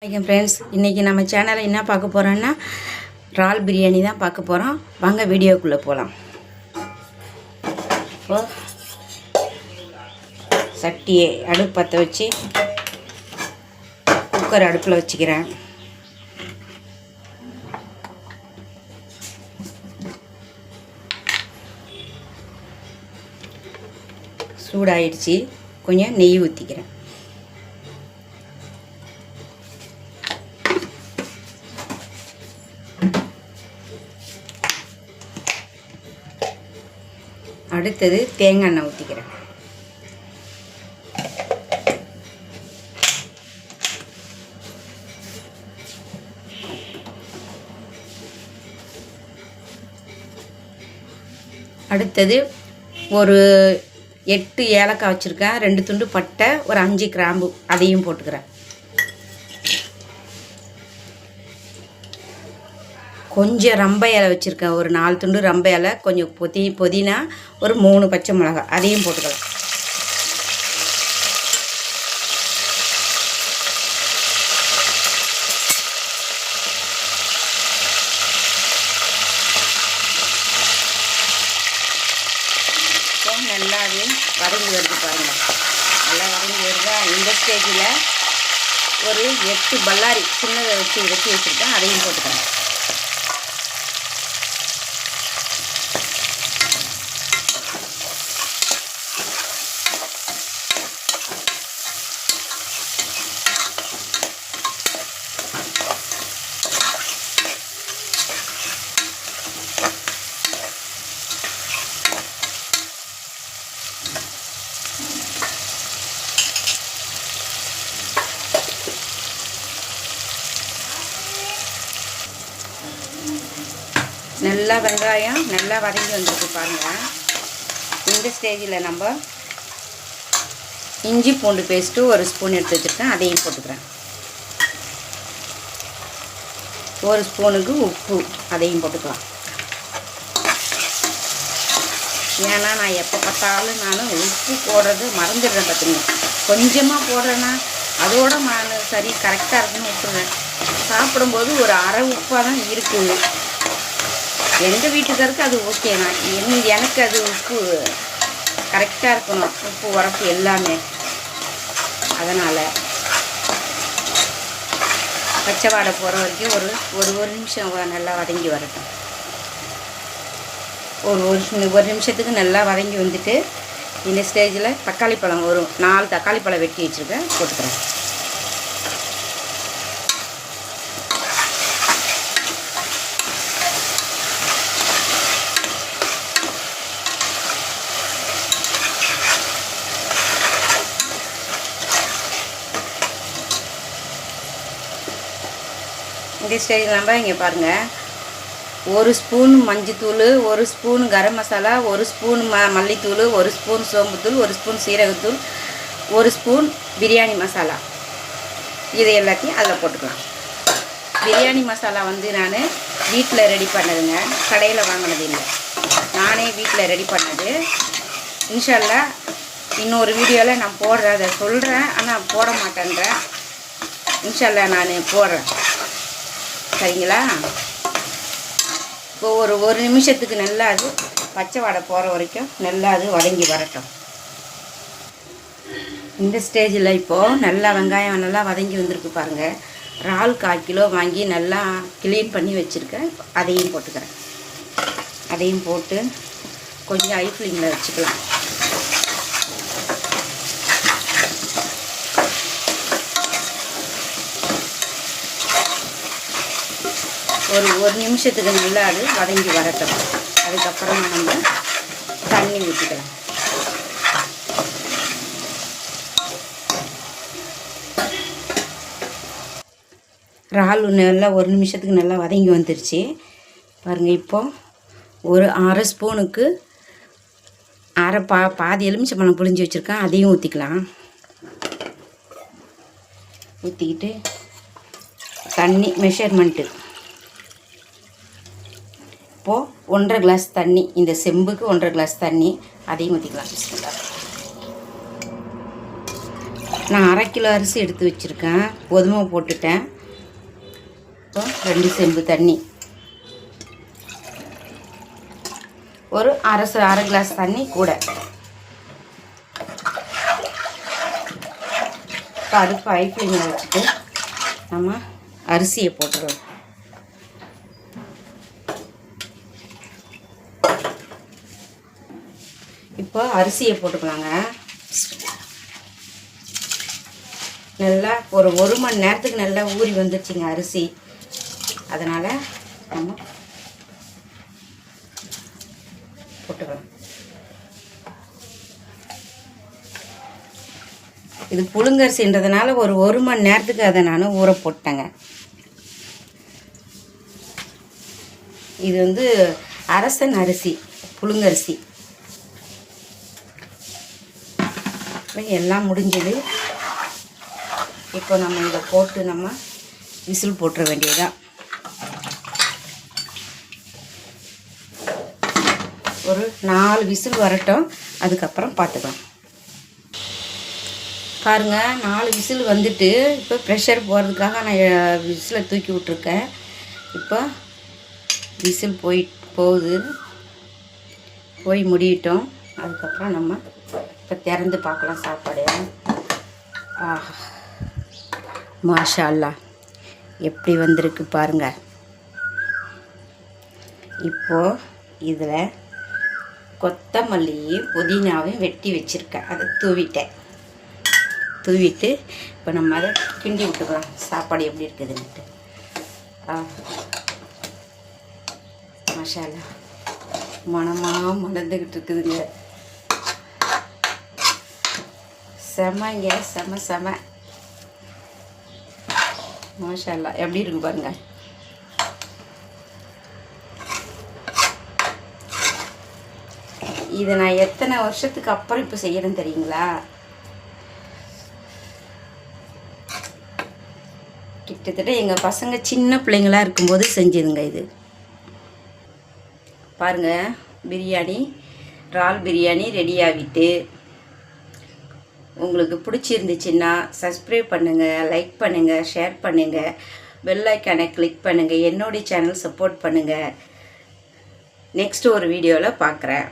வணக்கம் ஃப்ரெண்ட்ஸ், இன்றைக்கி நம்ம சேனலில் என்ன பார்க்க போகிறோன்னா இறால் பிரியாணி தான் பார்க்க போகிறோம். வாங்க வீடியோக்குள்ளே போகலாம். இப்போது சட்டியை அடுப்பு பற்ற வச்சு குக்கர் அடுப்பில் வச்சுக்கிறேன். சூடாயிடுச்சு. கொஞ்சம் நெய் ஊற்றிக்கிறேன். அடுத்தது தேங்காய் எண்ணெய் ஊற்றிக்கிறேன். அடுத்தது ஒரு 8 ஏலக்காய் வச்சுருக்கேன், 2 துண்டு பட்டை, ஒரு 5 கிராம்பு அதையும் போட்டுக்கிறேன். கொஞ்சம் ரம்ப இலை வச்சுருக்கேன், ஒரு 4 துண்டு ரம்ப இலை, கொஞ்சம் புதினா, ஒரு 3 பச்சை மிளகாய் அதையும் போட்டுக்கலாம். நல்லாவே வதங்கி வருது பாருங்கள். நல்லா வதங்கி வருதா? இந்த ஸ்டேஜில் ஒரு 8 பல்லாரி சின்னதை வச்சு வெட்டி வச்சுருக்கேன், அதையும் போட்டுக்கிறேன். நல்லா வெங்காயம் நல்லா வதங்கி வந்துருக்கு பாருங்கள். இந்த ஸ்டேஜில் நம்ம இஞ்சி பூண்டு பேஸ்ட்டு ஒரு ஸ்பூன் எடுத்து வச்சுருக்கேன், அதையும் போட்டுக்கிறேன். 1 ஸ்பூனுக்கு உப்பு அதையும் போட்டுக்கலாம். ஏன்னா நான் எப்போ பார்த்தாலும் உப்பு போடுறது மறந்துடுறேன் பார்த்துங்க. கொஞ்சமாக போடுறேன்னா அதோட நான் சரி கரெக்டாக இருக்குன்னு விட்டுருவேன். சாப்பிடும்போது ஒரு அரை உப்பாக தான் இருக்குது. எங்கள் வீட்டுக்காருக்கு அது ஓகேண்ணா, எனக்கு அது உப்பு கரெக்டாக இருக்கணும், உப்பு உரப்பு எல்லாமே. அதனால் பச்சை வாடை போகிற வரைக்கும் ஒரு நிமிஷம் நல்லா வதங்கி வரட்டும். ஒரு நிமிஷத்துக்கு நல்லா வதங்கி வந்துட்டு இந்த ஸ்டேஜில் தக்காளி பழம் ஒரு 4 தக்காளி பழம் வெட்டி வச்சுருக்கேன், போட்டுக்கிறேன். இந்த ஸ்டேஜில் நம்ம இங்கே பாருங்கள், 1 ஸ்பூன் மஞ்சத்தூள், 1 ஸ்பூன் கரம் மசாலா, 1 ஸ்பூன் மல்லித்தூள், 1 ஸ்பூன் சோம்புத்தூள், 1 ஸ்பூன் சீரகத்தூள், 1 ஸ்பூன் பிரியாணி மசாலா, இது எல்லாத்தையும் அதில் போட்டுக்கலாம். பிரியாணி மசாலா நான் வீட்டில் ரெடி பண்ணதுங்க, கடையில் வாங்கினது இல்லை, நானே வீட்டில் ரெடி பண்ணது. இன்ஷா அல்லாஹ் இன்னொரு வீடியோவில் நான் போடுறேன், அதை சொல்கிறேன், ஆனால் போட மாட்டேன்றேன். இன்ஷா அல்லாஹ் நான் போடுறேன், சரிங்களா? இப்போ ஒரு நிமிஷத்துக்கு நல்லா அது பச்சை வாடை போகிற வரைக்கும் நல்லா அது வதங்கி வரட்டும். இந்த ஸ்டேஜில் இப்போது நல்லா வெங்காயம் நல்லா வதங்கி வந்திருக்கு பாருங்கள். இறால் 1/4 கிலோ வாங்கி நல்லா க்ளீன் பண்ணி வச்சுருக்கேன், அதையும் போட்டுக்கிறேன். அதையும் போட்டு கொஞ்சம் ஹை ஃப்ளேமில் வச்சுக்கலாம். ஒரு நிமிஷத்துக்கு நல்லா அது வதங்கி வரட்டும். அதுக்கப்புறம் நம்ம தண்ணி ஊற்றிக்கலாம். இறால் நல்லா ஒரு நிமிஷத்துக்கு நல்லா வதங்கி வந்துருச்சு பாருங்கள். இப்போது ஒரு 1/2 ஸ்பூனுக்கு பாதி எலுமிச்சம்பழம் புழிஞ்சு வச்சுருக்கேன், அதையும் ஊற்றிக்கலாம். ஊற்றிக்கிட்டு தண்ணி மெஷர்மெண்ட்டு இப்போது 1.5 கிளாஸ் தண்ணி, இந்த செம்புக்கு 1.5 கிளாஸ் தண்ணி அதையும் ஊற்றிக்கலாம். நான் 1/2 கிலோ அரிசி எடுத்து வச்சுருக்கேன், கோதுமை போட்டுட்டேன். இப்போ 2 செம்பு தண்ணி, ஒரு அரை கிளாஸ் தண்ணி கூட. அடுப்பு ஹை ஃப்ளேமில் வச்சுட்டு நம்ம அரிசியை போட்டுருவோம். இப்போ அரிசியை போட்டுக்கலாங்க. நல்லா ஒரு 1 மணி நேரத்துக்கு நல்லா ஊறி வந்துடுச்சிங்க அரிசி. அதனால் நம்ம போட்டுக்கலாம். இது புழுங்கரிசின்றதுனால ஒரு 1 மணி நேரத்துக்கு அதை நான் ஊற போட்டேங்க. இது வந்து அரசன் அரிசி, புழுங்கரிசி. எல்லாம் முடிஞ்சது. இப்போ நம்ம இதை போட்டு நம்ம விசில் போட்டுற வேண்டியதுதான். ஒரு 4 விசில் வரட்டும், அதுக்கப்புறம் பார்த்துக்கலாம். பாருங்கள், 4 விசில் வந்துட்டு இப்போ ப்ரெஷர் போகிறதுக்காக நான் விசிலை தூக்கி விட்ருக்கேன். இப்போ விசில் போய் முடியட்டும். அதுக்கப்புறம் நம்ம இப்போ திறந்து பார்க்கலாம் சாப்பாடு. ஆஹா, மாஷா அல்லாஹ், எப்படி வந்திருக்கு பாருங்கள். இப்போது இதில் கொத்தமல்லியும் புதினாவையும் வெட்டி வச்சுருக்கேன், அதை தூவிட்டு இப்போ நம்ம அதை கிண்டி விட்டுக்கலாம். சாப்பாடு எப்படி இருக்குதுன்ட்டு. மாஷா அல்லாஹ், மனமாக மணந்துக்கிட்டு இருக்குதுங்க. செமங்க, செம. மாஷா அல்லாஹ், எப்படி இருக்கு பாருங்க. இதை நான் எத்தனை வருஷத்துக்கு அப்புறம் இப்போ செய்யறேன்னு தெரியுங்களா? கிட்டத்தட்ட எங்கள் பசங்க சின்ன பிள்ளைங்களா இருக்கும்போது செஞ்சதுங்க இது. பாருங்கள், பிரியாணி, இறால் பிரியாணி ரெடி ஆகிட்டு. உங்களுக்கு பிடிச்சிருந்துச்சுன்னா சப்ஸ்கிரைப் பண்ணுங்கள், லைக் பண்ணுங்கள், ஷேர் பண்ணுங்கள், பெல் ஐக்கானை கிளிக் பண்ணுங்கள். என்னுடைய சேனல் சப்போர்ட் பண்ணுங்கள். நெக்ஸ்ட் ஒரு வீடியோவில் பார்க்குறேன்.